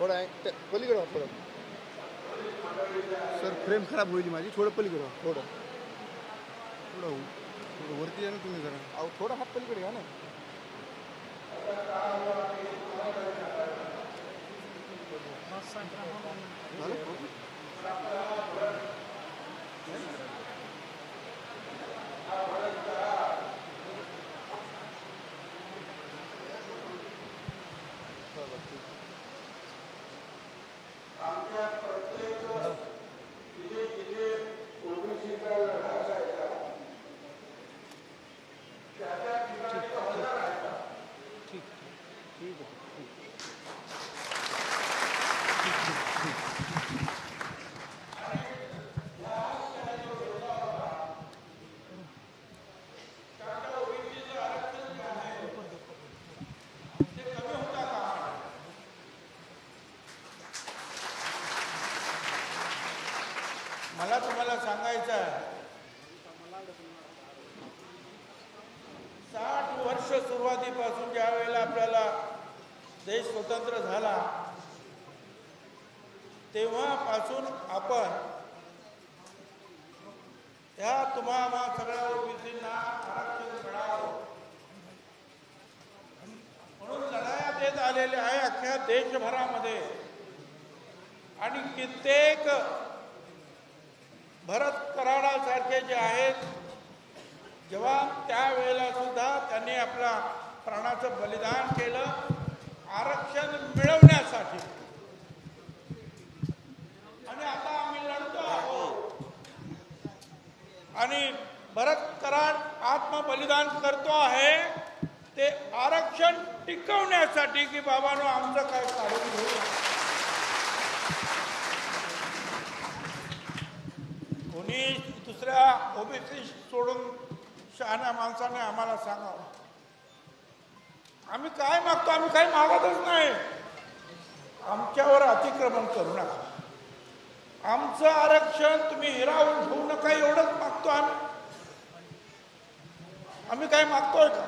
थोडा पलीकडे व्हा थोडं. सर फ्रेम खराब होईल माझी. थोडं पलीकडे व्हा. थोडं थोडं थोडं वरती या ना तुम्ही जरा. अहो थोडा हात पलीकडे घ्या ना. मला तुम्हाला सांगायचं आहे, 60 वर्ष सुरुवातीपासून ज्या वेळेला आपल्याला देश स्वतंत्र झाला तेव्हापासून आपण ह्या तुम्हाला सगळ्या ओबीसींना आरक्षण मिळावं म्हणून लढाया देत आलेले आहे अख्ख्या देशभरामध्ये. आणि कित्येक भरत कराडासारखे जे आहेत जवान त्यावेळेला सुद्धा त्यांनी आपला प्राणाचं बलिदान केलं आरक्षण मिळवण्यासाठी. आणि आता आम्ही लढतो आहोत आणि भरत कराड आत्मबलिदान करतो आहे ते आरक्षण टिकवण्यासाठी की बाबांनो आमचं काय काढून घेऊ. कोणी दुसऱ्या ओबीसी सोडून शहाण्या माणसाने आम्हाला सांगावं आम्ही काय मागतो. आम्ही काही मागतच नाही. आमच्यावर अतिक्रमण करू नका. आमचं आरक्षण तुम्ही हिरावून घेऊ नका एवढंच मागतो आम्ही. आम्ही काय मागतोय का.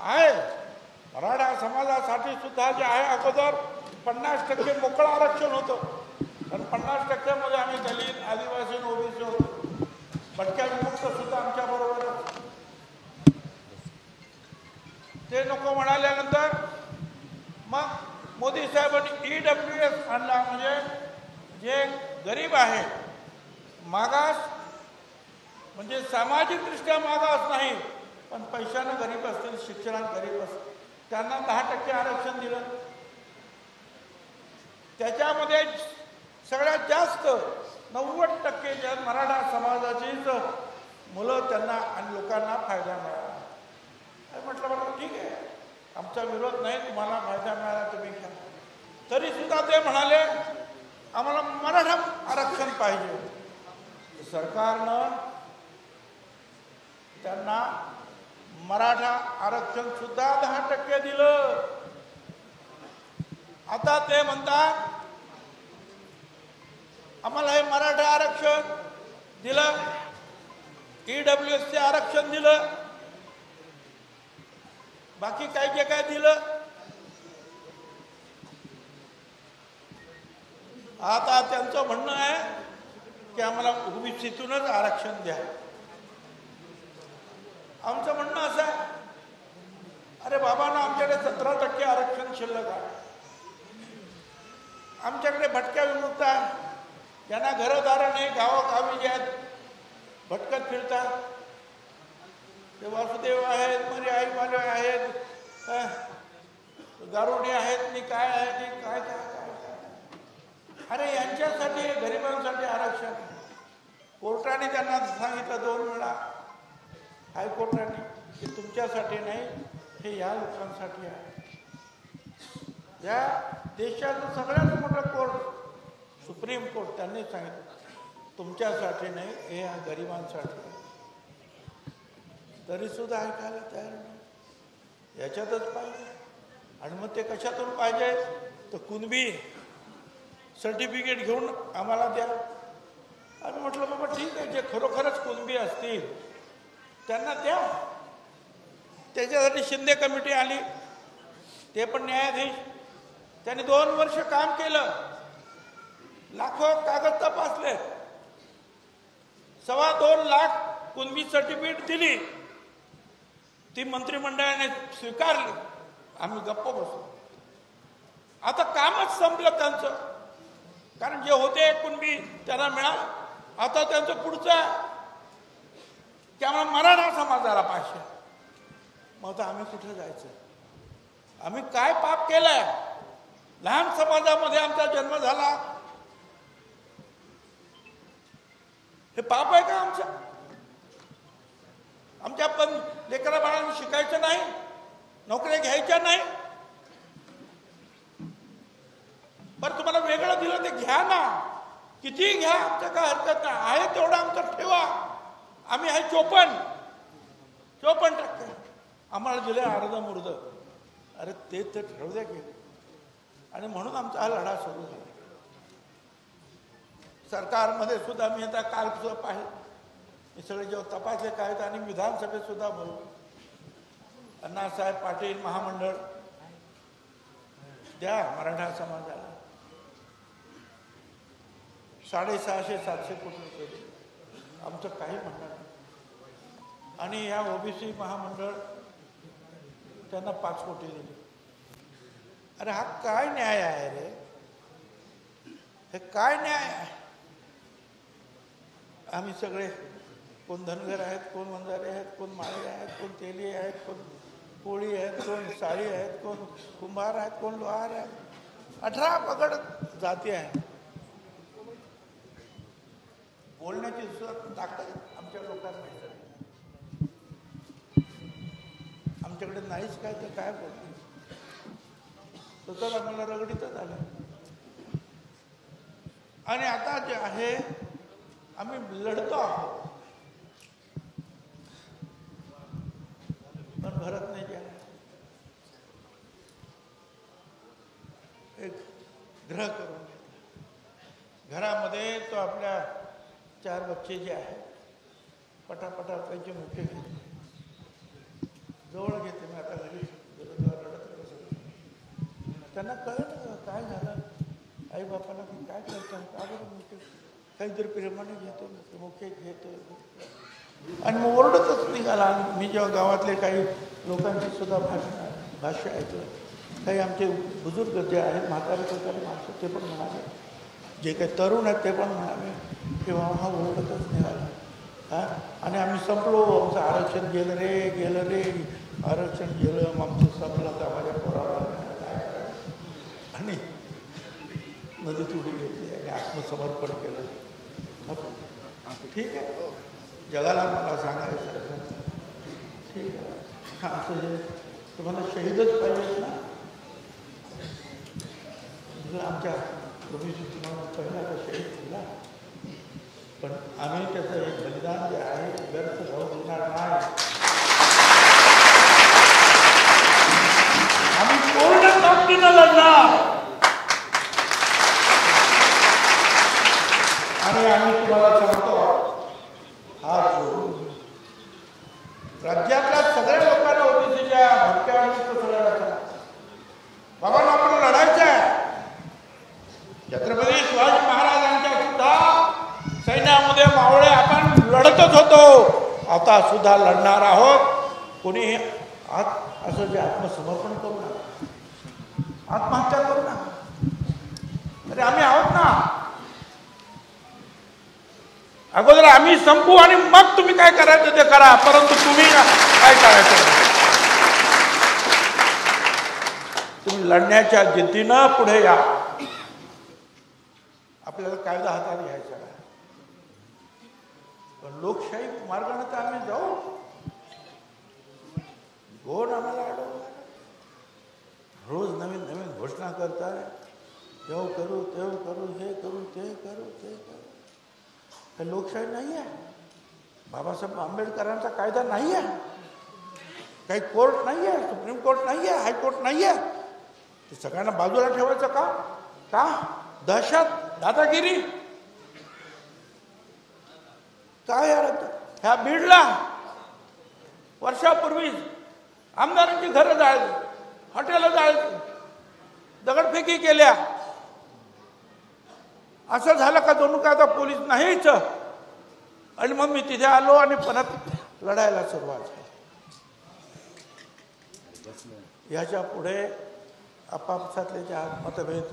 आहे मराठा समाजासाठी सुद्धा जे आहे अगोदर 50% मोकळं आरक्षण होतं. पण 50% आम्ही दलित आदिवासी ओबीसी होतो. भटक्या विमुक्त सुद्धा आमच्या बरोबर. ते नको म्हणाल्यानंतर मग मोदी साहेबांनी EWS आणला. म्हणजे जे गरीब आहे मागास म्हणजे सामाजिकदृष्ट्या मागास नाही पण पैशानं गरीब असतील शिक्षणात गरीब असतील त्यांना 10% आरक्षण दिलं. त्याच्यामध्ये सगळ्यात जास्त 90% ज्या मराठा समाजाचीच मुलं त्यांना आणि लोकांना फायदा मिळाला. म्हटलं बरं ठीक आहे आमचा विरोध नाही तुम्हाला फायदा मिळाला तुम्ही घ्या. तरी सुद्धा ते म्हणाले आम्हाला मराठा आरक्षण पाहिजे. सरकारनं त्यांना मराठा आरक्षण सुद्धा 10% दिलं. आता ते म्हणतात आम्हाला हे मराठा आरक्षण दिलं EWSचे आरक्षण दिलं बाकी काय जे काय दिलं. आता त्यांचं म्हणणं आहे की आम्हाला ओबीसीतूनच आरक्षण द्या. आमचं म्हणणं असं आहे अरे बाबांनो आमच्याकडे 17% आरक्षण शिल्लक आहे. आमच्याकडे भटक्या विमुक्त आहे ज्यांना घरदारं नाही गावोगावी जे आहेत भटकत फिरतात. ते वासुदेव आहेत मरी आई माले आहेत गारुडी आहेत नि काय आहे ती काय काय काय. अरे यांच्यासाठी गरिबांसाठी आरक्षण. कोर्टाने त्यांना सांगितलं 2 वेळा हायकोर्टाने की तुमच्यासाठी नाही हे या लोकांसाठी आहे. या देशाचं सगळ्यात मोठं कोर्ट सुप्रीम कोर्ट त्यांनी सांगितलं तुमच्यासाठी नाही हे या गरिबांसाठी. तरी सुद्धा ऐकायला तयार नाही. याच्यातच पाहिजे. आणि मग ते कशातून पाहिजे तर कुणबी सर्टिफिकेट घेऊन आम्हाला द्या. आम्ही म्हटलं बाबा ठीक आहे जे खरोखरच कुणबी असतील त्यांना द्या. त्याच्यासाठी शिंदे कमिटी आली. ते पण न्यायाधीश. त्यांनी 2 वर्ष काम केलं, लाखो कागद तपासले, 2.25 लाख कुणबी सर्टिफिकेट दिली, ती मंत्रिमंडळाने स्वीकारली. आम्ही गप्प बसलो. आता कामच संपलं त्यांचं, कारण जे होते कुणबी त्यांना मिळालं. आता त्यांचं पुढचं आहे की आम्हाला मराठा समाजाला पाहिजे. मग आता आम्ही कुठे जायचं? आम्ही काय पाप केलंय? लहान समाजामध्ये आमचा जन्म झाला, हे पाप आहे का आमचं? आमच्या पण लेकरा बाळांनी शिकायचं नाही, नोकऱ्या घ्यायच्या नाही? बरं तुम्हाला वेगळं दिलं ते घ्या ना, किती घ्या, आमचं काय हरकत नाही. आहे तेवढं आमचं ठेवा. आम्ही आहे 54%. आम्हाला दिले अर्ध मुर्द. अरे ते तर ठेवू द्या की. आणि म्हणून आमचा हा लढा सुरू झाला. सरकारमध्ये सुद्धा मी आता काल सुद्धा पाहिलं, हे सगळे जेव्हा तपासले काय आणि विधानसभेत सुद्धा बोलू, अण्णासाहेब पाटील महामंडळ द्या मराठा समाजाला 650-700 कोटी रुपये दे. आमचं काही म्हणणं नाही. आणि या ओबीसी महामंडळ त्यांना 5 कोटी दिले. अरे हा काय न्याय आहे रे? हे काय न्याय आहे? आम्ही सगळे कोण धनगर आहेत, कोण वंजारे आहेत, कोण माळी आहेत, कोण तेली आहेत, कोण कोळी आहेत, कोण साळी आहेत, कोण कुंभार आहेत, कोण लोहार आहेत. 18 पगड जाती आहेत. बोलण्याची सुद्धा ताकद आमच्या लोकांना नाही. आमच्याकडे नाहीच काय तर काय बोलतो. स्वतःला आम्हाला रगडीतच आलं. आणि आता जे आहे आम्ही लढतो आहोत, पण भरत नाही ज्या एक ग्रह करून घेतला. घरामध्ये तो आपल्या 4 बच्चे जे आहेत पटापटा त्यांचे मुख्य घेते, जवळ घेते. मी आता घरी रडत त्यांना कळलं काय झालं, आई बापाला की काय करतात, का बरं मुख्य काहीतरी प्रेमाने घेतो, मुख्य घेतो. आणि मग ओरडतच निघाला. मी जेव्हा गावातले काही लोकांची सुद्धा भाष्य ऐकलं, काही आमचे बुजुर्ग जे आहेत, म्हातारे प्रकारे माणसं, ते पण म्हणाले, जे काही तरुण आहेत ते पण म्हणाले की बाबा हा ओरडतच निघाला. हां, आणि आम्ही संपलो, आमचं आरक्षण गेलं रे, आरक्षण गेलं, मग आमचं संपलं तर माझ्या पोराला काय करायचं. आणि नदीत उडी घेतली आणि आत्मसमर्पण केलं. ठीक आहे, जगाला मला सांगायचं ठीक आहे. हां, असं हे तुम्हाला शहीदच पाहिजेत ना. आमच्या ओबीसी तुम्हाला पहिला तर शहीद केला, पण आम्ही त्याचं एक बलिदान जे आहे व्यर्थ जाऊ देणार नाही. आम्ही पूर्ण ताकदीनं लढणार. आणि आम्ही तुम्हाला सांगतो, हा राज्यातल्या सगळ्या लोकांना ओबीसीच्या भटक्यावर लढायचा. बाबांना आपण लढायचं आहे. छत्रपती शिवाजी महाराजांच्या सुद्धा सैन्यामध्ये मावळे आपण लढतच होतो, आता सुद्धा लढणार आहोत. कोणी असं जे आत्मसमर्पण करू नका, आत्महत्या करू नका. अरे आम्ही आहोत ना. अगोदर आम्ही संपू आणि मग तुम्ही काय करायचं ते करा, परंतु तुम्ही काय करायचं तुम्ही लढण्याच्या जिद्दीनं पुढे या. आपल्याला कायदा हातात घ्यायचा आहे, पण लोकशाही मार्गाने तर आम्ही जाऊ. कोण आम्हाला अडवलं? रोज नवीन नवीन घोषणा करताय, तेव्हा करू तेव्हा करू, हे करू ते करू ते करू. हे लोकशाही नाही आहे. बाबासाहेब आंबेडकरांचा कायदा नाही आहे. काही कोर्ट नाही आहे, सुप्रीम कोर्ट नाही आहे, हायकोर्ट नाही आहे. ते सगळ्यांना बाजूला ठेवायचं का? का दहशत, दादागिरी काय? ह्या बीडला वर्षापूर्वी आमदारांची घरं जाळली. हॉटेलला जायचं, दगडफेकी केल्या. असं झालं का जणू का आता पोलीस नाहीच. आणि मग मी तिथे आलो आणि परत लढायला सुरुवात झाली. याच्या पुढे आपापसातले जे मतभेद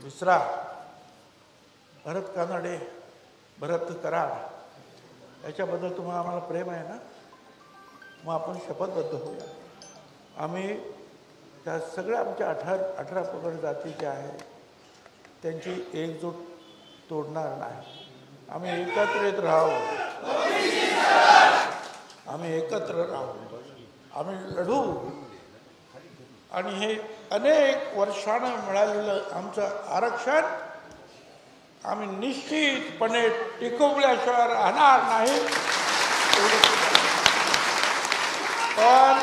विसरा. भरत कानडे, भरत कराड याच्याबद्दल तुम्हाला आम्हाला प्रेम आहे ना, मग आपण शपथबद्ध होऊया. आम्ही त्या सगळ्या आमच्या 18 पगड जाती ज्या आहेत त्यांची एकजूट तोडणार नाही. आम्ही एकत्रित राहू, आम्ही एकत्र राहू, आम्ही लढू. आणि हे अनेक वर्षानं मिळालेलं आमचं आरक्षण आम्ही निश्चितपणे टिकवल्याशिवाय राहणार नाही. पण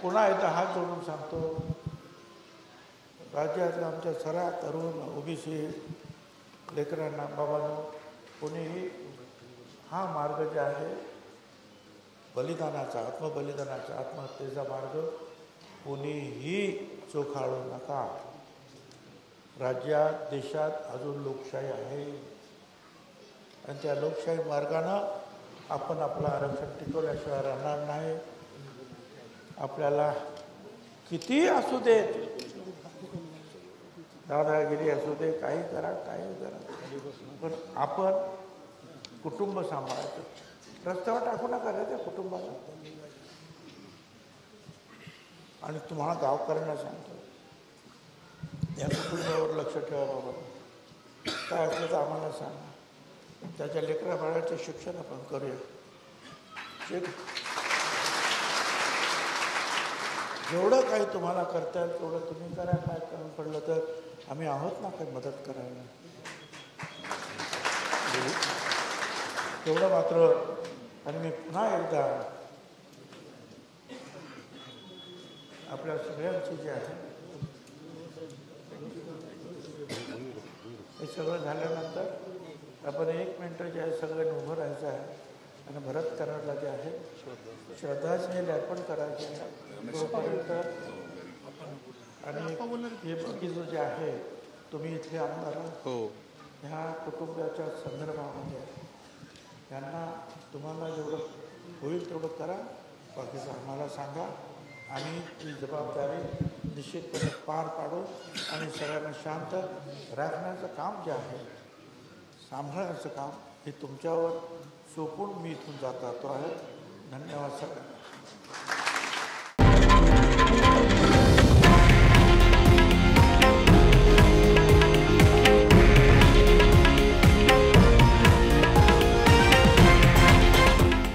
पुन्हा एकदा हात जोडून सांगतो, राज्यातल्या आमच्या सर्व तरुण ओबीसी लेकरांना, बाबांनो, कोणीही हा मार्ग जे आहे बलिदानाचा, आत्मबलिदानाचा, आत्महत्येचा मार्ग कोणीही चोखाळू नका. राज्यात, देशात अजून लोकशाही आहे आणि त्या लोकशाही मार्गानं आपण आपलं आरक्षण टिकवल्याशिवाय राहणार नाही. आपल्याला किती असू देत, दादागिरी असू दे, काही करा, पण आपण कुटुंब सांभाळायचं. रस्त्यावर टाकू नका रे त्या कुटुंबाला. आणि तुम्हाला गावकऱ्यांना सांगतो, या कुटुंबावर लक्ष ठेवा बाबा. काय असलं तर आम्हाला सांगा. त्याच्या लेकरा बाळाचं शिक्षण आपण करूया. जेवढं काही तुम्हाला करता येईल तेवढं तुम्ही करा. काय कमी पडलं तर आम्ही आहोत ना काही मदत करायला. तेवढं मात्र. आणि मी पुन्हा एकदा आपल्या सगळ्यांची जे आहे हे सगळं झाल्यानंतर आपण 1 मिनिटं जे आहे सगळ्यांनी उभं राहायचं आहे आणि भरत कराडला जे आहे श्रद्धांजली अर्पण करायची आहे तोपर्यंत. आणि हे बाकीचं जे आहे तुम्ही इथले आमदार ह्या कुटुंबाच्या संदर्भामध्ये यांना तुम्हाला जेवढं होईल तेवढं करा. बाकीचं आम्हाला सांगा. आम्ही ती जबाबदारी निश्चितपणे पार पाडू आणि सगळ्यांना शांत राखण्याचं काम जे आहे, सांभाळण्याचं काम हे तुमच्यावर सोपून मी इथून जातो आहे. धन्यवाद सगळ्यांना.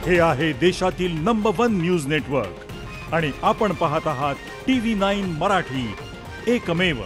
हे आहे देशातील नंबर 1 न्यूज नेटवर्क आणि आपण पाहत आहात TV9 मराठी, एकमेव.